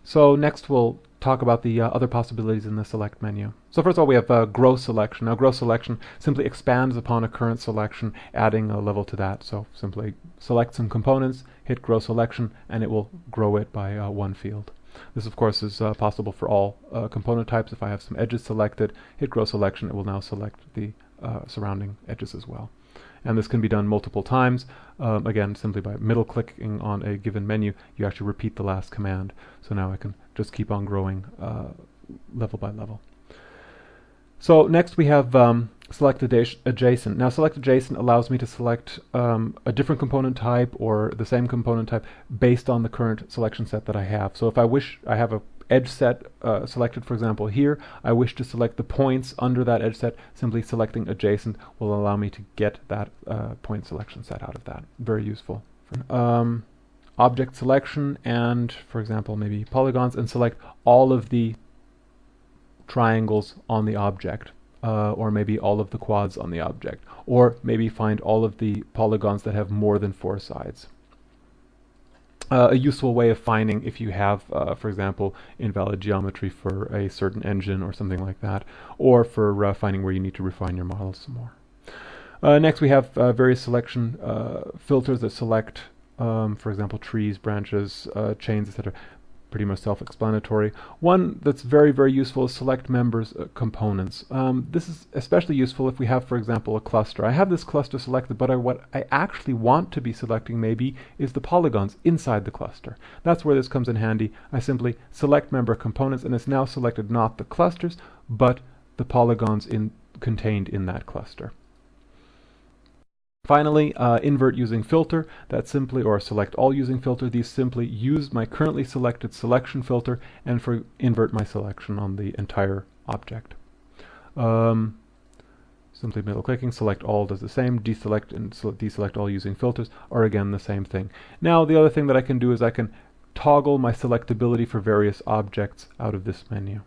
So next we'll talk about the other possibilities in the select menu. So first of all, we have grow selection. Now grow selection simply expands upon a current selection, adding a level to that. So simply select some components, hit grow selection, and it will grow it by one field. This of course is possible for all component types. If I have some edges selected, hit grow selection, it will now select the surrounding edges as well. And this can be done multiple times. Again, simply by middle clicking on a given menu, you actually repeat the last command. So now I can just keep on growing level by level. So next we have select adjacent. Now select adjacent allows me to select a different component type or the same component type based on the current selection set that I have. So if I wish, I have a edge set selected, for example here, I wish to select the points under that edge set, simply selecting adjacent will allow me to get that point selection set out of that. Very useful. Object selection and, for example, maybe polygons, and select all of the triangles on the object, or maybe all of the quads on the object, or maybe find all of the polygons that have more than 4 sides. A useful way of finding if you have, for example, invalid geometry for a certain engine or something like that, or for finding where you need to refine your model some more. Next we have various selection filters that select, for example, trees, branches, chains, etc. Pretty much self-explanatory. One that's very, very useful is select members components. This is especially useful if we have, for example, a cluster. I have this cluster selected, but what I actually want to be selecting maybe is the polygons inside the cluster. That's where this comes in handy. I simply select member components, and it's now selected not the clusters, but the polygons contained in that cluster. Finally, invert using filter, that simply, or select all using filter, these simply use my currently selected selection filter and invert my selection on the entire object. Simply middle clicking, select all does the same, deselect and deselect all using filters are again the same thing. Now the other thing that I can do is I can toggle my selectability for various objects out of this menu.